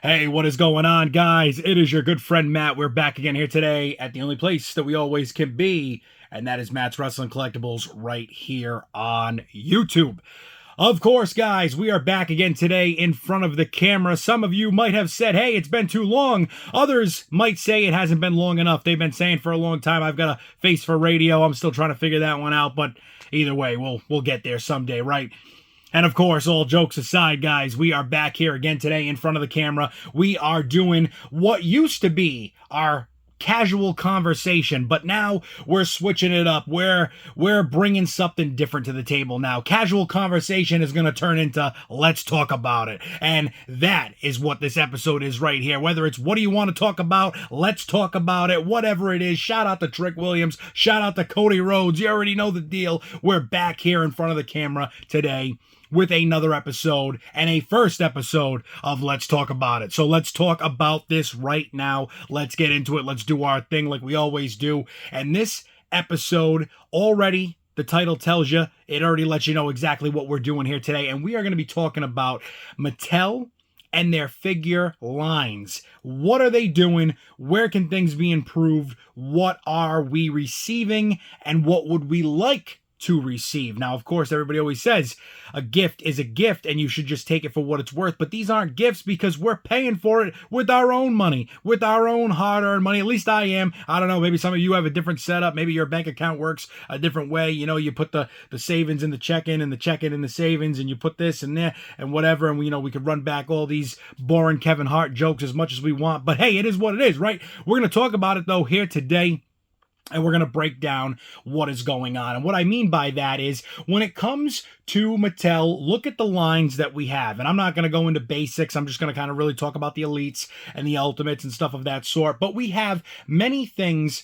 Hey, what is going on, guys? It is your good friend Matt. We're back again here today at the only place that we always can be, and that is Matt's Wrestling Collectibles right here on YouTube. Of course, guys, we are back again today in front of the camera. Some of you might have said, hey, it's been too long. Others might say it hasn't been long enough. They've been saying for a long time, I've got a face for radio. I'm still trying to figure that one out, but either way, we'll get there someday, right? And of course, all jokes aside, guys, we are back here again today in front of the camera. We are doing what used to be our casual conversation, but now we're switching it up. We're bringing something different to the table now. Casual conversation is going to turn into let's talk about it. And that is what this episode is right here. Whether it's what do you want to talk about, let's talk about it, whatever it is. Shout out to Trick Williams. Shout out to Cody Rhodes. You already know the deal. We're back here in front of the camera today with another episode and a first episode of Let's Talk About It. So let's talk about this right now. Let's get into it. Let's do our thing like we always do. And this episode already, the title tells you, it already lets you know exactly what we're doing here today. And we are going to be talking about Mattel and their figure lines. What are they doing? Where can things be improved? What are we receiving? And what would we like to receive? Now, of course, everybody always says a gift is a gift and you should just take it for what it's worth, but these aren't gifts because we're paying for it with our own money, with our own hard-earned money. At least I am. I don't know, maybe some of you have a different setup. Maybe your bank account works a different way. You know, you put the savings in the check-in and the check-in in the savings, and you put this and there and whatever, and we could run back all these boring Kevin Hart jokes as much as we want, but hey, it is what it is, right? We're going to talk about it though here today. And we're going to break down what is going on. And what I mean by that is when it comes to Mattel, look at the lines that we have. And I'm not going to go into basics. I'm just going to kind of really talk about the elites and the ultimates and stuff of that sort. But we have many things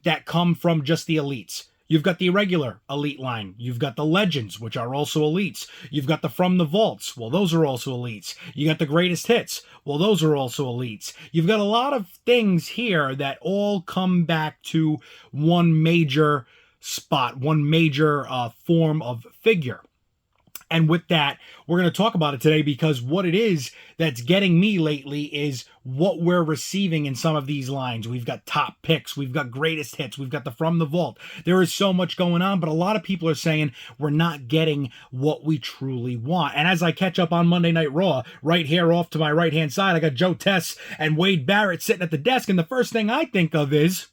that come from just the elites. You've got the irregular elite line. You've got the legends, which are also elites. You've got the from the vaults. Well, those are also elites. You got the greatest hits. Well, those are also elites. You've got a lot of things here that all come back to one major spot, one major form of figure. And with that, we're going to talk about it today because what it is that's getting me lately is what we're receiving in some of these lines. We've got top picks. We've got greatest hits. We've got the from the vault. There is so much going on, but a lot of people are saying we're not getting what we truly want. And as I catch up on Monday Night Raw, right here off to my right-hand side, I got Joe Tess and Wade Barrett sitting at the desk. And the first thing I think of is,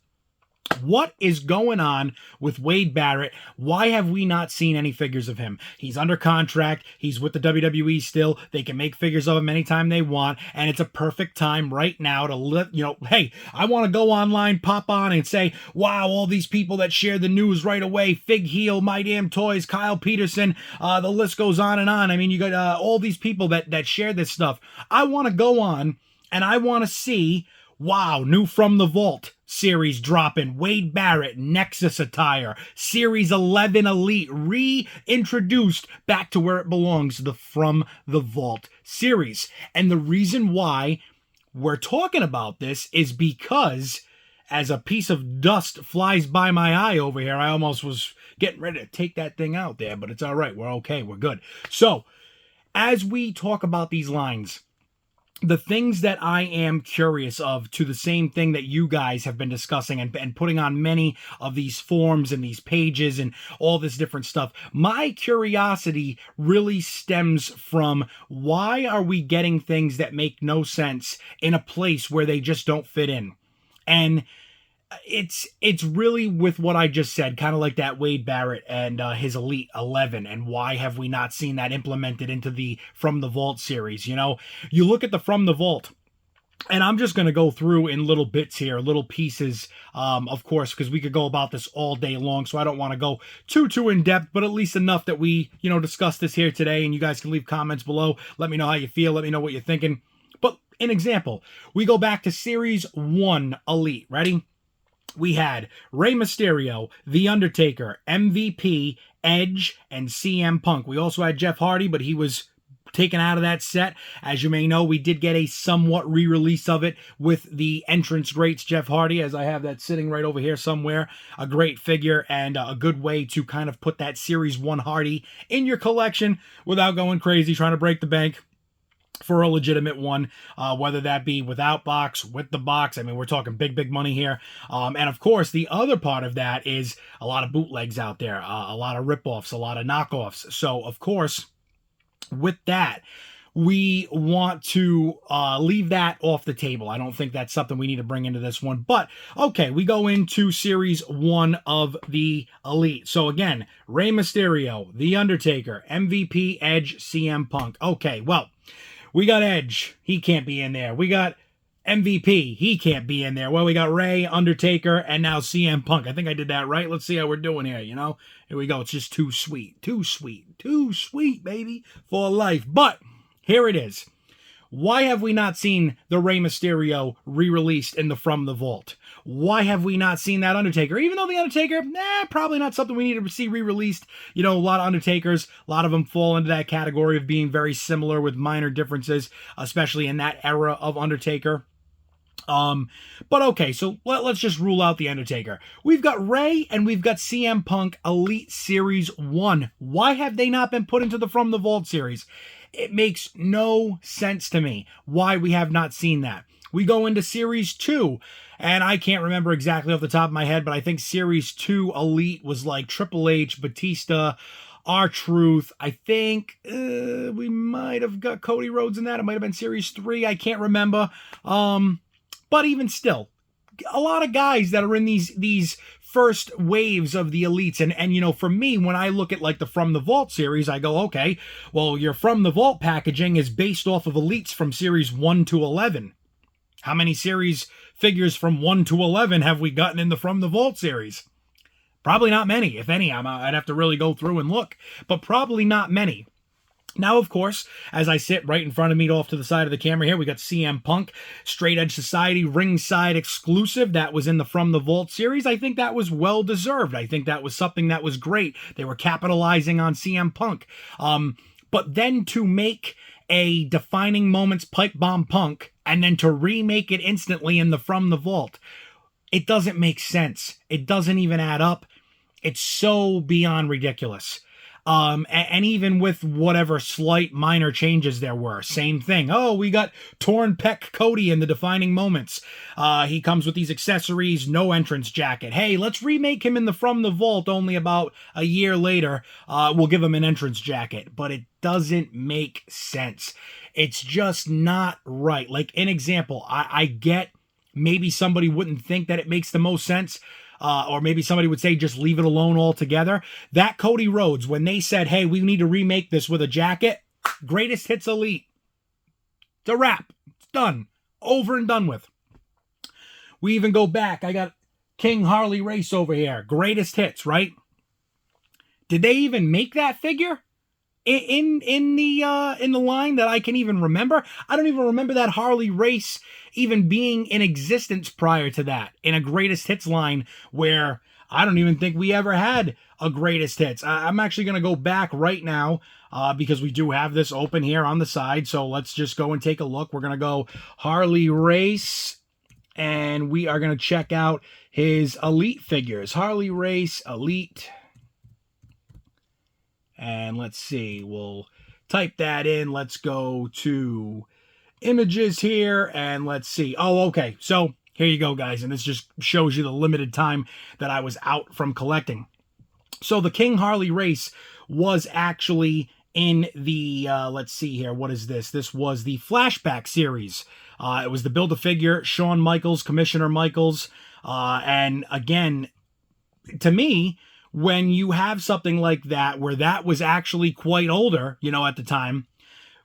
what is going on with Wade Barrett? Why have we not seen any figures of him? He's under contract. He's with the WWE still. They can make figures of him anytime they want. And it's a perfect time right now to let, hey, I want to go online, pop on and say, wow, all these people that share the news right away, Fig Heel, My Damn Toys, Kyle Peterson, the list goes on and on. I mean, you got all these people that share this stuff. I want to go on and I want to see, wow, new From the Vault series dropping. Wade Barrett, Nexus attire. Series 11 Elite reintroduced back to where it belongs, the From the Vault series. And the reason why we're talking about this is because as a piece of dust flies by my eye over here, I almost was getting ready to take that thing out there, but it's all right. We're okay. We're good. So as we talk about these lines, the things that I am curious of, to the same thing that you guys have been discussing and putting on many of these forums and these pages and all this different stuff, my curiosity really stems from why are we getting things that make no sense in a place where they just don't fit in? And it's really with what I just said, kind of like that Wade Barrett and his Elite 11, and why have we not seen that implemented into the From the Vault series? You look at the From the Vault, and I'm just going to go through in little bits here, little pieces, of course, because we could go about this all day long, so I don't want to go too in depth, but at least enough that we, discuss this here today, and you guys can leave comments below. Let me know how you feel. Let me know what you're thinking. But an example, we go back to Series 1 Elite. Ready? We had Rey Mysterio, The Undertaker, MVP, Edge, and CM Punk. We also had Jeff Hardy, but he was taken out of that set. As you may know, we did get a somewhat re-release of it with the entrance greats Jeff Hardy, as I have that sitting right over here somewhere. A great figure and a good way to kind of put that Series 1 Hardy in your collection without going crazy, trying to break the bank. for a legitimate one, whether that be without box, with the box. I mean, we're talking big money here. And of course, the other part of that is a lot of bootlegs out there, a lot of ripoffs, a lot of knockoffs. So, of course, with that, we want to leave that off the table. I don't think that's something we need to bring into this one. But, okay, we go into Series 1 of the Elite. So, again, Rey Mysterio, The Undertaker, MVP, Edge, CM Punk. Okay, well, we got Edge. He can't be in there. We got MVP. He can't be in there. Well, we got Rey, Undertaker, and now CM Punk. I think I did that right. Let's see how we're doing here, you know? Here we go. It's just too sweet. Too sweet. Too sweet, baby, for life. But here it is. Why have we not seen the Rey Mysterio re-released in the From the Vault? Why have we not seen that Undertaker? Even though the Undertaker, probably not something we need to see re-released. You know, a lot of Undertakers, a lot of them fall into that category of being very similar with minor differences, especially in that era of Undertaker. But okay, so let's just rule out the Undertaker. We've got Rey and we've got CM Punk Elite Series 1. Why have they not been put into the From the Vault series? It makes no sense to me why we have not seen that. We go into Series 2, and I can't remember exactly off the top of my head, but I think Series 2 Elite was like Triple H, Batista, R-Truth. I think we might have got Cody Rhodes in that. It might have been Series 3. I can't remember. But even still, a lot of guys that are in these first waves of the elites. And you know, for me, when I look at like the From the Vault series, I go, okay, well, your From the Vault packaging is based off of elites from Series 1 to 11. How many series figures from 1 to 11 have we gotten in the From the Vault series? Probably not many, if any. I'd have to really go through and look, but probably not many. Now, of course, as I sit right in front of me off to the side of the camera here, we got CM Punk, Straight Edge Society ringside exclusive. That was in the From the Vault series. I think that was well-deserved. I think that was something that was great. They were capitalizing on CM Punk. But then to make a Defining Moments Pipe Bomb Punk and then to remake it instantly in the From the Vault, it doesn't make sense. It doesn't even add up. It's so beyond ridiculous. And even with whatever slight minor changes there were, same thing. Oh, we got Torn Pec Cody in the Defining Moments. He comes with these accessories, no entrance jacket. Hey, let's remake him in the From the Vault only about a year later. We'll give him an entrance jacket, but it doesn't make sense. It's just not right. Like, an example, I get maybe somebody wouldn't think that it makes the most sense. Or maybe somebody would say just leave it alone altogether. That Cody Rhodes, when they said, hey, we need to remake this with a jacket, Greatest Hits Elite. It's a wrap. It's done. Over and done with. We even go back. I got King Harley Race over here. Greatest Hits, right? Did they even make that figure in the line that I can even remember? I don't even remember that Harley Race even being in existence prior to that in a Greatest Hits line, where I don't even think we ever had a Greatest Hits. I'm actually going to go back right now because we do have this open here on the side. So let's just go and take a look. We're going to go Harley Race, and we are going to check out his Elite figures. Harley Race Elite. And let's see, we'll type that in. Let's go to images here, and let's see. Oh, okay. So here you go, guys. And this just shows you the limited time that I was out from collecting. So the King Harley Race was actually in the, let's see here. What is this? This was the Flashback series. It was the Build-A-Figure, Shawn Michaels, Commissioner Michaels. And again, to me, when you have something like that, where that was actually quite older, you know, at the time,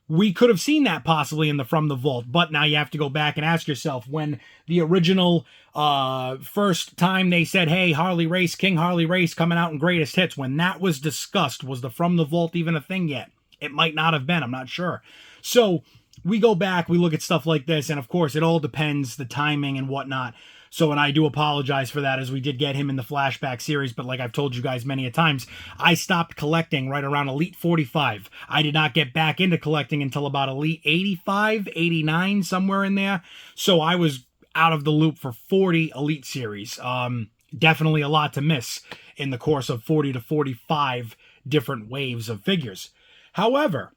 we could have seen that possibly in the From the Vault. But now you have to go back and ask yourself, when the original first time they said, hey, Harley Race, King Harley Race coming out in Greatest Hits, when that was discussed, was the From the Vault even a thing yet? It might not have been. I'm not sure. So we go back, we look at stuff like this, and of course, it all depends, the timing and whatnot. So, and I do apologize for that, as we did get him in the Flashback series, but like I've told you guys many a times, I stopped collecting right around Elite 45. I did not get back into collecting until about Elite 85, 89, somewhere in there. So I was out of the loop for 40 Elite series. Definitely a lot to miss in the course of 40 to 45 different waves of figures. However,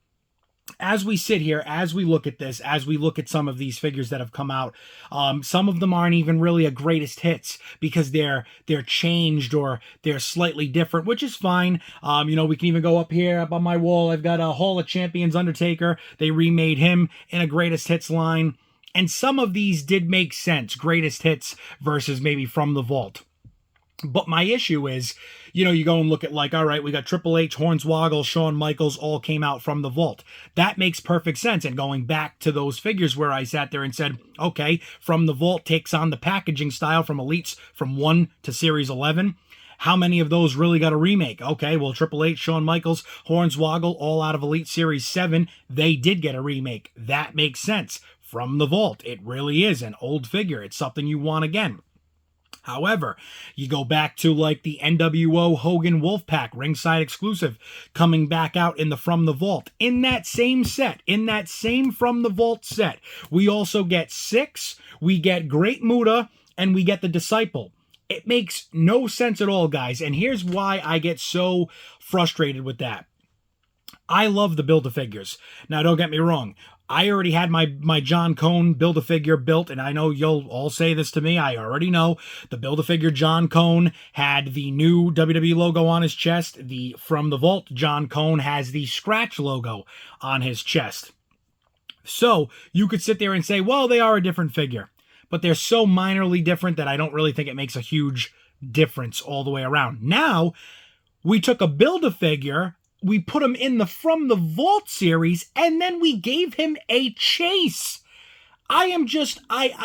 as we sit here, as we look at this, as we look at some of these figures that have come out, some of them aren't even really a greatest hits because they're changed or they're slightly different, which is fine. You know, we can even go up here up on my wall. I've got a Hall of Champions Undertaker. They remade him in a greatest hits line. And some of these did make sense, greatest hits versus maybe from the vault. But my issue is, you know, you go and look at like, all right, we got Triple H, Hornswoggle, Shawn Michaels all came out from the vault. That makes perfect sense. And going back to those figures where I sat there and said, okay, from the vault takes on the packaging style from Elites from 1 to Series 11. How many of those really got a remake? Okay, well, Triple H, Shawn Michaels, Hornswoggle, all out of Elite Series 7, they did get a remake. That makes sense. From the vault, it really is an old figure. It's something you want again. However, you go back to like the NWO Hogan Wolfpack ringside exclusive coming back out in the From the Vault. In that same set, in that same From the Vault set, we also get Six, we get Great Muta, and we get the Disciple. It makes no sense at all, guys, and here's why I get so frustrated with that. I love the Build-A-Figures. Now, don't get me wrong. I already had my John Cone Build-A-Figure built, and I know you'll all say this to me. I already know. The Build-A-Figure John Cone had the new WWE logo on his chest. The From the Vault John Cone has the Scratch logo on his chest. So you could sit there and say, well, they are a different figure. But they're so minorly different that I don't really think it makes a huge difference all the way around. Now, we took a Build-A-Figure, we put him in the From the Vault series, and then we gave him a chase. I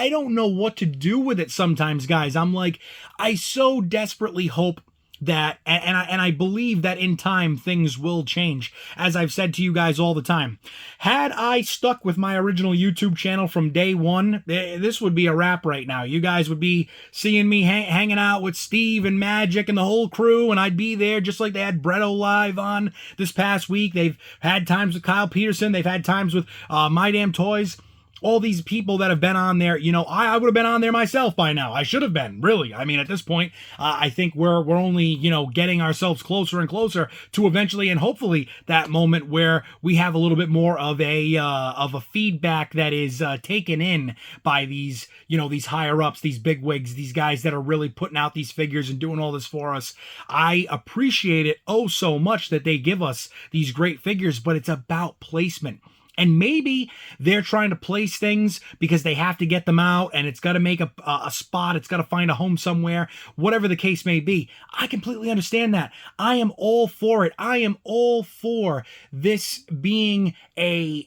don't know what to do with it sometimes, guys. I'm like, I so desperately hope that, and I believe that in time things will change, as I've said to you guys all the time. Had I stuck with my original YouTube channel from day one, this would be a wrap right now. You guys would be seeing me hanging out with Steve and Magic and the whole crew, and I'd be there just like they had Bretto Live on this past week. They've had times with Kyle Peterson. They've had times with My Damn Toys. All these people that have been on there, you know, I would have been on there myself by now. I should have been, really. I mean, at this point, I think we're only, you know, getting ourselves closer and closer to eventually and hopefully that moment where we have a little bit more of a feedback that is taken in by these, you know, these higher ups, these big wigs, these guys that are really putting out these figures and doing all this for us. I appreciate it oh so much that they give us these great figures, but it's about placement. And maybe they're trying to place things because they have to get them out and it's got to make a spot. It's got to find a home somewhere, whatever the case may be. I completely understand that. I am all for it. I am all for this being a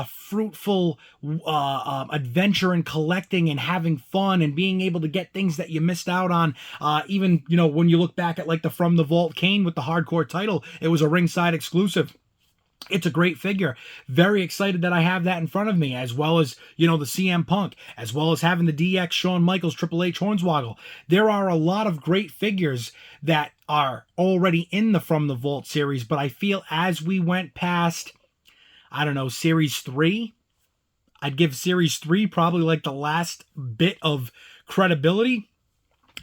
fruitful adventure in collecting and having fun and being able to get things that you missed out on. Even, you know, when you look back at like the From the Vault Kane with the hardcore title, it was a ringside exclusive. It's a great figure. Very excited that I have that in front of me, as well as, you know, the CM Punk, as well as having the DX Shawn Michaels, Triple H Hornswoggle. There are a lot of great figures that are already in the From the Vault series, but I feel as we went past, I don't know, Series 3, I'd give Series 3 probably like the last bit of credibility.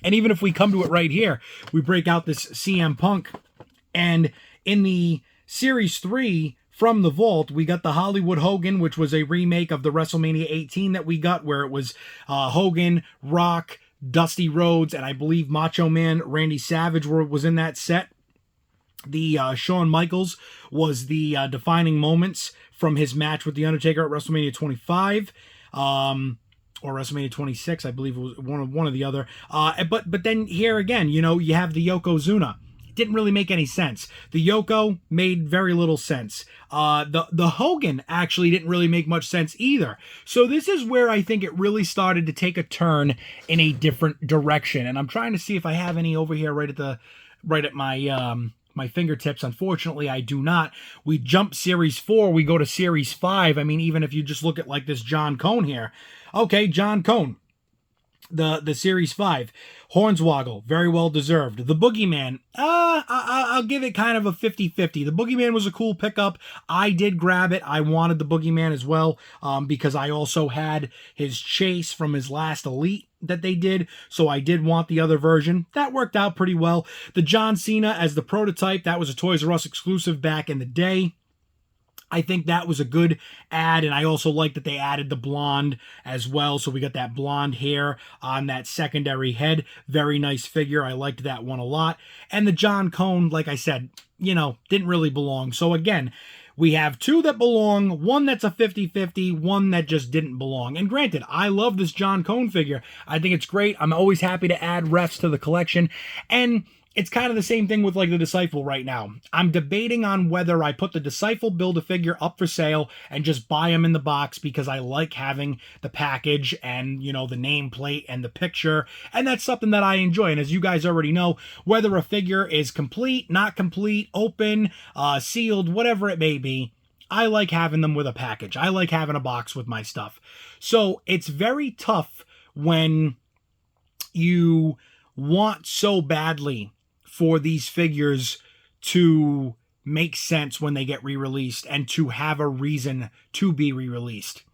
And even if we come to it right here, we break out this CM Punk, and in the Series 3 From the Vault, we got the Hollywood Hogan, which was a remake of the WrestleMania 18 that we got, where it was Hogan, Rock, Dusty Rhodes, and I believe Macho Man Randy Savage was in that set. The Shawn Michaels was the defining moments from his match with The Undertaker at WrestleMania 25. Or WrestleMania 26, I believe it was one or the other. But then here again, you know, you have the Yokozuna. Didn't really make any sense. The Yoko made very little sense. The Hogan actually didn't really make much sense either. So this is where I think it really started to take a turn in a different direction. And I'm trying to see if I have any over here right at my my fingertips. Unfortunately, I do not. We jump Series 4, we go to Series 5. I mean, even if you just look at like this John Cone here. Okay, John Cone. The Series 5. Hornswoggle, very well deserved. The Boogeyman, I'll give it kind of a 50-50. The Boogeyman was a cool pickup. I did grab it. I wanted the Boogeyman as well, because I also had his chase from his last Elite that they did, so I did want the other version. That worked out pretty well. The John Cena as the prototype, that was a Toys R Us exclusive back in the day. I think that was a good add, and I also like that they added the blonde as well. So we got that blonde hair on that secondary head. Very nice figure. I liked that one a lot. And the John Cone, like I said, didn't really belong. So again, we have two that belong, one that's a 50-50, one that just didn't belong. And granted, I love this John Cone figure. I think it's great. I'm always happy to add refs to the collection. And it's kind of the same thing with like the Disciple right now. I'm debating on whether I put the Disciple Build-A-Figure up for sale and just buy them in the box because I like having the package and, the nameplate and the picture. And that's something that I enjoy. And as you guys already know, whether a figure is complete, not complete, open, sealed, whatever it may be, I like having them with a package. I like having a box with my stuff. So it's very tough when you want so badly for these figures to make sense when they get re-released and to have a reason to be re-released.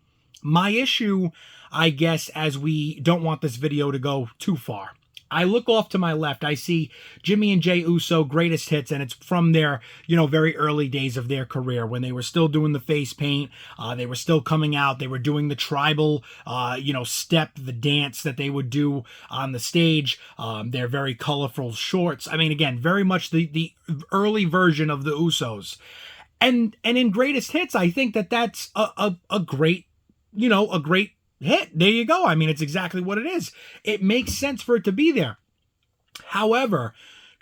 My issue, I guess, as we don't want this video to go too far, I look off to my left, I see Jimmy and Jay Uso greatest hits, and it's from their, very early days of their career when they were still doing the face paint, they were still coming out, they were doing the tribal, step, the dance that they would do on the stage, their very colorful shorts. I mean, again, very much the early version of the Usos. And in greatest hits, I think that's a great, a great hit. There you go. I mean, it's exactly what it is. It makes sense for it to be there. However,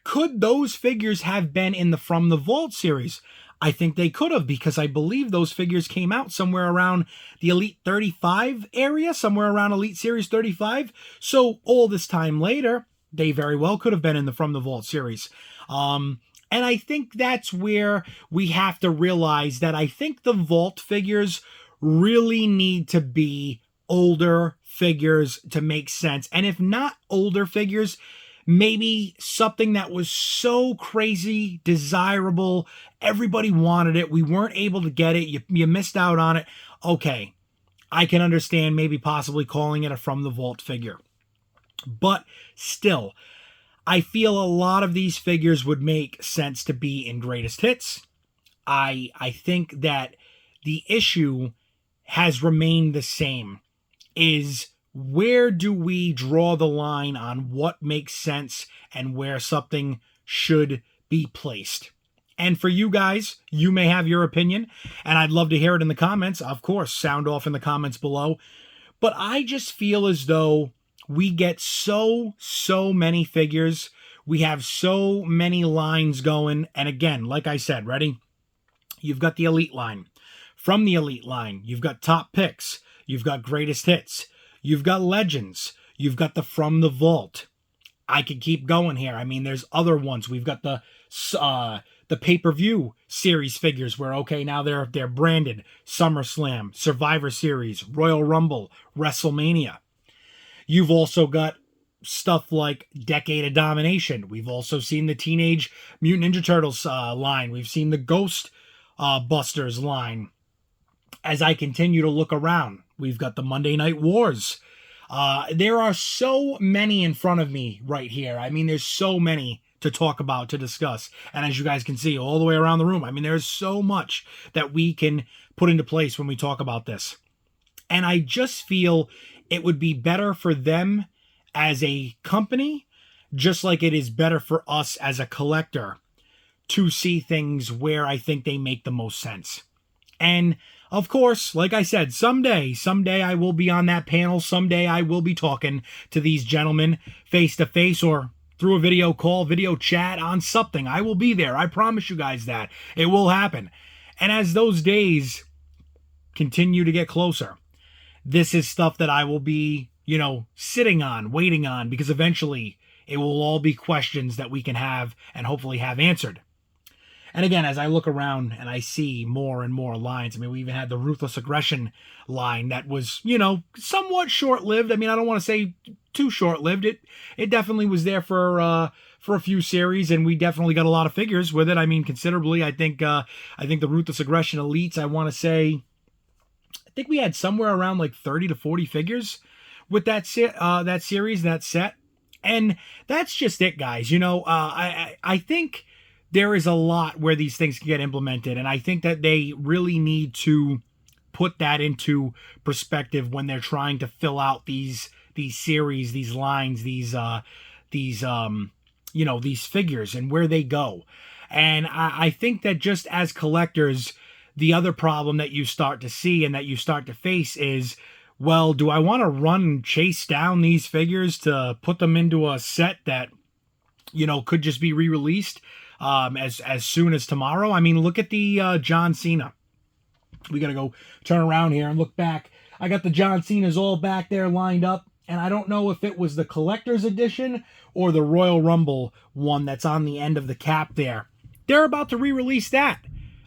could those figures have been in the From the Vault series? I think they could have, because I believe those figures came out somewhere around the Elite 35 area, somewhere around Elite Series 35. So all this time later, they very well could have been in the From the Vault series. And I think that's where we have to realize that I think the Vault figures really need to be older figures to make sense. And if not older figures, maybe something that was so crazy desirable, everybody wanted it, we weren't able to get it, you missed out on it. Okay, I can understand maybe possibly calling it a From the Vault figure. But still, I feel a lot of these figures would make sense to be in greatest hits. I think that the issue has remained the same. Is where do we draw the line on what makes sense and where something should be placed? And for you guys, you may have your opinion, and I'd love to hear it in the comments. Of course, sound off in the comments below. But I just feel as though we get so many figures. We have so many lines going. And again, like I said, ready? You've got the Elite line. From the Elite line, you've got Top Picks. You've got greatest hits. You've got legends. You've got the From the Vault. I could keep going here. I mean, there's other ones. We've got the pay-per-view series figures where, okay, now they're branded. SummerSlam, Survivor Series, Royal Rumble, WrestleMania. You've also got stuff like Decade of Domination. We've also seen the Teenage Mutant Ninja Turtles line. We've seen the Ghost Busters line. As I continue to look around, we've got the Monday Night Wars. There are so many in front of me right here. I mean, there's so many to talk about, to discuss. And as you guys can see all the way around the room, I mean, there's so much that we can put into place when we talk about this. And I just feel it would be better for them as a company, just like it is better for us as a collector, to see things where I think they make the most sense. And of course, like I said, someday I will be on that panel. Someday I will be talking to these gentlemen face to face or through a video call, video chat, on something. I will be there. I promise you guys that. It will happen. And as those days continue to get closer, this is stuff that I will be, sitting on, waiting on, because eventually it will all be questions that we can have and hopefully have answered. And again, as I look around and I see more and more lines, I mean, we even had the Ruthless Aggression line that was, somewhat short-lived. I mean, I don't want to say too short-lived. It definitely was there for a few series, and we definitely got a lot of figures with it. I mean, considerably. I think the Ruthless Aggression Elites, I want to say, I think we had somewhere around like 30 to 40 figures with that series, that set. And that's just it, guys. I think there is a lot where these things can get implemented, and I think that they really need to put that into perspective when they're trying to fill out these series, these lines, these these figures and where they go. And I think that just as collectors, the other problem that you start to see and that you start to face is, well, do I want to run and chase down these figures to put them into a set that, could just be re-released as soon as tomorrow? I mean, look at the John Cena. We got to go turn around here and look back. I got the John Cenas all back there lined up, and I don't know if it was the collector's edition or the Royal Rumble one that's on the end of the cap there. They're about to re-release that.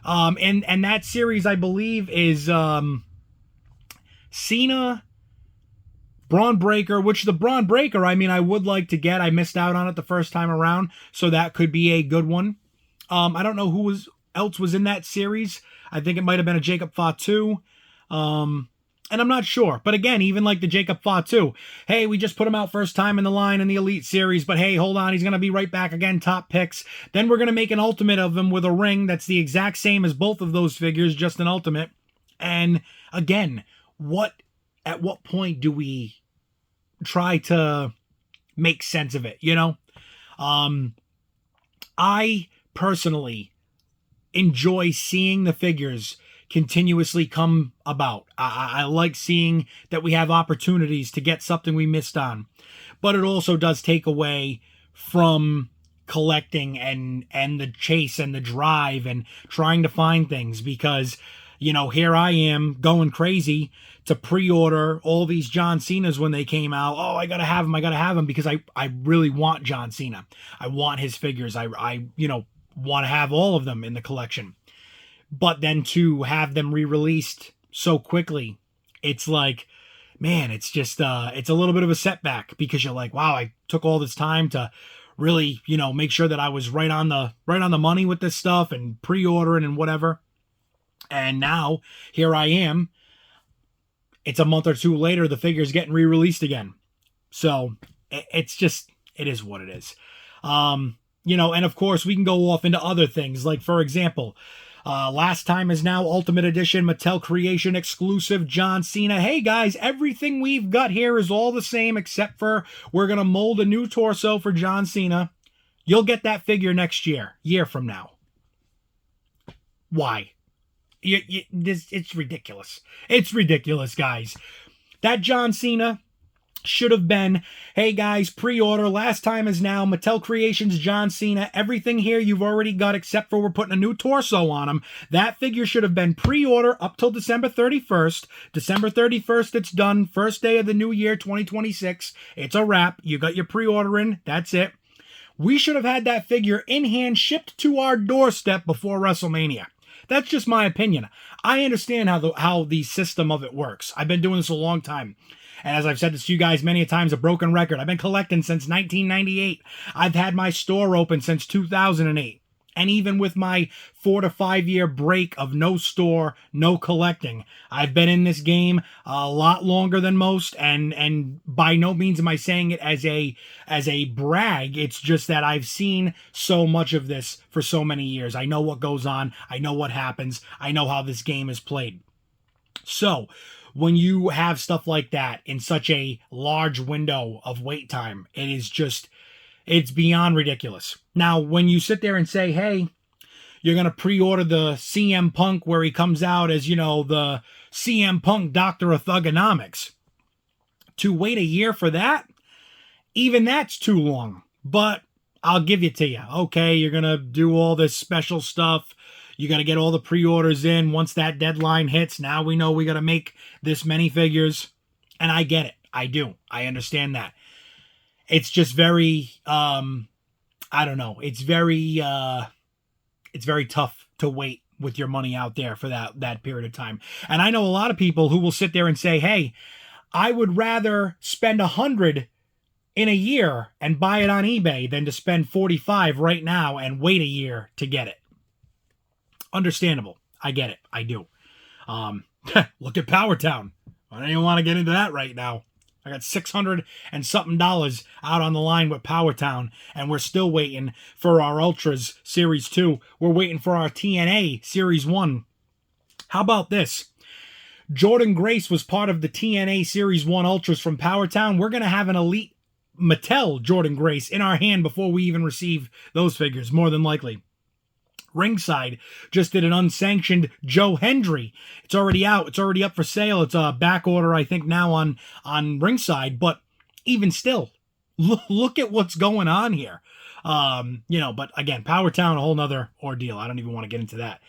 And that series, I believe, is Cena, Braun Breaker, which the Braun Breaker, I mean, I would like to get. I missed out on it the first time around, so that could be a good one. I don't know who else was in that series. I think it might have been a Jacob Fatu. And I'm not sure. But again, even like the Jacob Fatu, hey, we just put him out first time in the line in the Elite Series, but hey, hold on, he's going to be right back again, top picks. Then we're going to make an Ultimate of him with a ring that's the exact same as both of those figures, just an Ultimate. And again, at what point do we try to make sense of it, I personally enjoy seeing the figures continuously come about. I like seeing that we have opportunities to get something we missed on. But it also does take away from collecting and the chase and the drive and trying to find things, because, here I am going crazy to pre-order all these John Cenas when they came out. Oh, I gotta have them because I really want John Cena. I want his figures. I want to have all of them in the collection. But then to have them re-released so quickly, it's like, man, it's just it's a little bit of a setback, because you're like, wow, I took all this time to really, make sure that I was right on the money with this stuff and pre-ordering and whatever. And now here I am. It's a month or two later, the figure's getting re-released again. So it's just, it is what it is. And of course we can go off into other things. Like, for example, Last Time Is Now Ultimate Edition Mattel Creation exclusive John Cena. Hey guys, everything we've got here is all the same, except for we're going to mold a new torso for John Cena. You'll get that figure next year from now. Why? It's ridiculous. It's ridiculous, guys. That John Cena should have been, hey guys, pre-order Last Time Is Now Mattel Creations John Cena. Everything here you've already got, except for we're putting a new torso on him. That figure should have been pre-order up till December 31st. December 31st, it's done. First day of the new year, 2026. It's a wrap. You got your pre-order in. That's it. We should have had that figure in hand, shipped to our doorstep before WrestleMania. That's just my opinion. I understand how the system of it works. I've been doing this a long time. And as I've said this to you guys many a times, a broken record. I've been collecting since 1998. I've had my store open since 2008. And even with my 4 to 5 year break of no store, no collecting, I've been in this game a lot longer than most. And by no means am I saying it as a brag. It's just that I've seen so much of this for so many years. I know what goes on. I know what happens. I know how this game is played. So when you have stuff like that in such a large window of wait time, it's beyond ridiculous. Now, when you sit there and say, hey, you're going to pre-order the CM Punk where he comes out as, the CM Punk Doctor of Thugonomics, to wait a year for that, even that's too long. But I'll give it to you. Okay, you're going to do all this special stuff. You got to get all the pre-orders in. Once that deadline hits, now we know we got to make this many figures. And I get it. I do. I understand that. It's just very, I don't know. It's very tough to wait with your money out there for that period of time. And I know a lot of people who will sit there and say, hey, I would rather spend $100 in a year and buy it on eBay than to spend $45 right now and wait a year to get it. Understandable. I get it. I do. Look at Power Town. I don't even want to get into that right now. I got $600 and something out on the line with Powertown, and we're still waiting for our Ultras Series 2. We're waiting for our TNA Series 1. How about this? Jordan Grace was part of the TNA Series 1 Ultras from Powertown. We're going to have an Elite Mattel Jordan Grace in our hand before we even receive those figures, more than likely. Ringside just did an unsanctioned Joe Hendry. It's already out. It's already up for sale. It's a back order, I think, now on Ringside. But even still, look at what's going on here. But again, Powertown, a whole nother ordeal. I don't even want to get into that.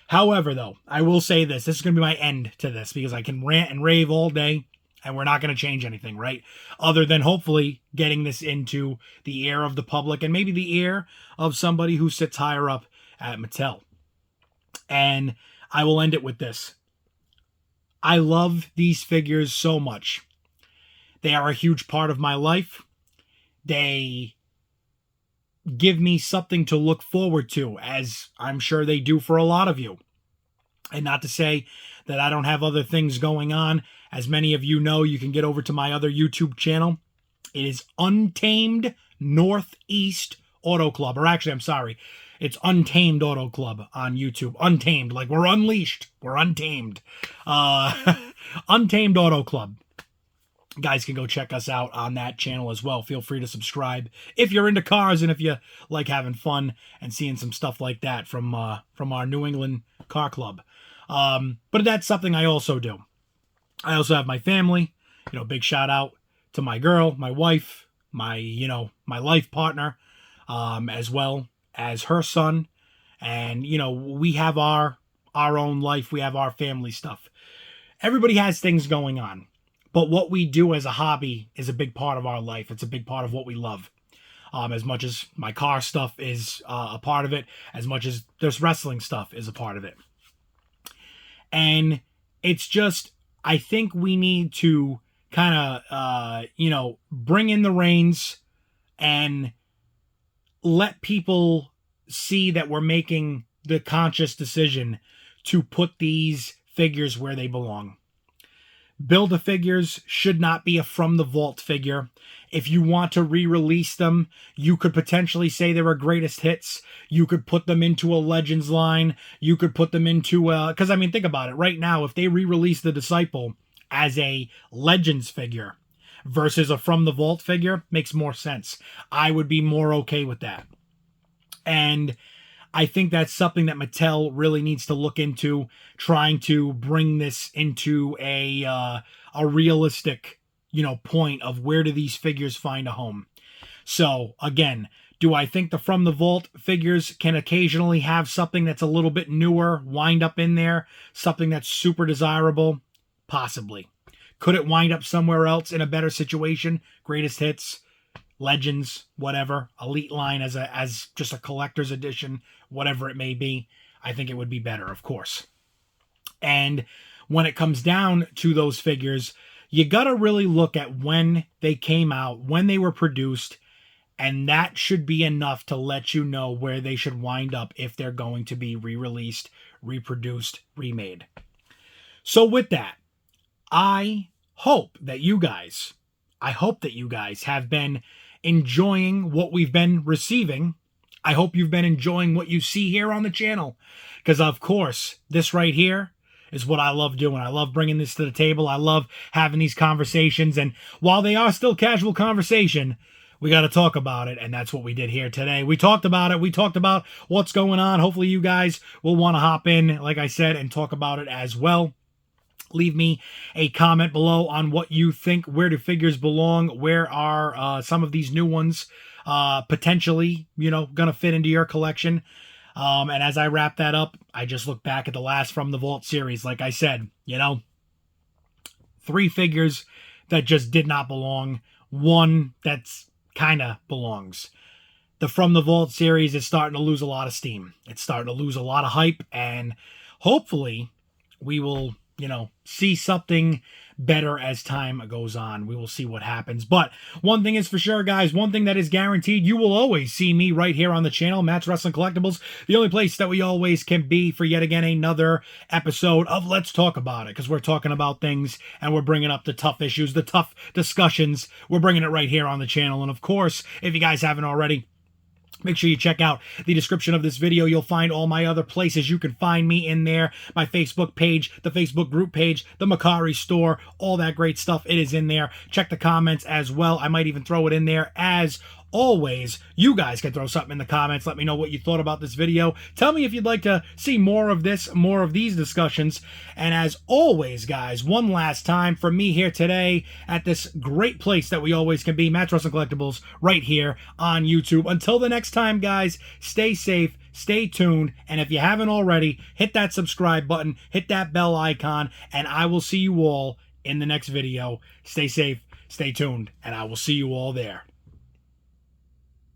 However, though, I will say this. This is going to be my end to this because I can rant and rave all day, and we're not going to change anything, right? Other than hopefully getting this into the ear of the public and maybe the ear of somebody who sits higher up at Mattel. And I will end it with this. I love these figures so much. They are a huge part of my life. They give me something to look forward to, as I'm sure they do for a lot of you. And not to say that I don't have other things going on. As many of you know, you can get over to my other YouTube channel. It is Untamed Northeast Auto Club. Or actually, I'm sorry. It's Untamed Auto Club on YouTube. Untamed, like we're unleashed. We're untamed. Untamed Auto Club. Guys can go check us out on that channel as well. Feel free to subscribe if you're into cars and if you like having fun and seeing some stuff like that from our New England car club. But that's something I also do. I also have my family. Big shout out to my girl, my wife, my life partner, as well as her son. And, we have our own life. We have our family stuff. Everybody has things going on. But what we do as a hobby is a big part of our life. It's a big part of what we love. As much as my car stuff is a part of it, as much as this wrestling stuff is a part of it. And it's just, I think we need to kind of, bring in the reins and let people see that we're making the conscious decision to put these figures where they belong. Build-A-Figures should not be a from the vault figure. If you want to re-release them, you could potentially say they were greatest hits. You could put them into a Legends line. You could put them into because I mean, think about it. Right now, if they re-release the Disciple as a Legends figure versus a from the vault figure, makes more sense. I would be more okay with that. And I think that's something that Mattel really needs to look into, trying to bring this into a realistic, point of where do these figures find a home. So again, do I think the From the Vault figures can occasionally have something that's a little bit newer wind up in there, something that's super desirable? Possibly. Could it wind up somewhere else in a better situation? Greatest hits, Legends, whatever, Elite line as just a collector's edition, whatever it may be. I think it would be better, of course. And when it comes down to those figures, you got to really look at when they came out, when they were produced, and that should be enough to let you know where they should wind up if they're going to be re-released, reproduced, remade. So with that, I hope that you guys have been enjoying what we've been receiving. I hope you've been enjoying what you see here on the channel. Because, of course, this right here is what I love doing. I love bringing this to the table. I love having these conversations. And while they are still casual conversation, we got to talk about it. And that's what we did here today. We talked about it. We talked about what's going on. Hopefully you guys will want to hop in, like I said, and talk about it as well. Leave me a comment below on what you think. Where do figures belong? Where are some of these new ones potentially, going to fit into your collection? And as I wrap that up, I just look back at the last From the Vault series. Like I said, 3 figures that just did not belong. 1 that's kind of belongs. The From the Vault series is starting to lose a lot of steam. It's starting to lose a lot of hype, and hopefully we will see something better as time goes on. We will see what happens. But one thing is for sure, guys, one thing that is guaranteed, you will always see me right here on the channel, Matt's Wrestling Collectibles, the only place that we always can be for yet again another episode of Let's Talk About It, because we're talking about things and we're bringing up the tough issues, the tough discussions. We're bringing it right here on the channel. And of course, if you guys haven't already, make sure you check out the description of this video. You'll find all my other places. You can find me in there, my Facebook page, the Facebook group page, the MERCARI store, all that great stuff. It is in there. Check the comments as well. I might even throw it in there as always. You guys can throw something in the comments. Let me know what you thought about this video. Tell me if you'd like to see more of this, more of these discussions. And as always, guys, one last time from me here today at this great place that we always can be, Matt's Wrestling Collectibles, right here on YouTube. Until the next time, guys, stay safe, stay tuned, and if you haven't already, hit that subscribe button, hit that bell icon, and I will see you all in the next video. Stay safe, stay tuned, and I will see you all there.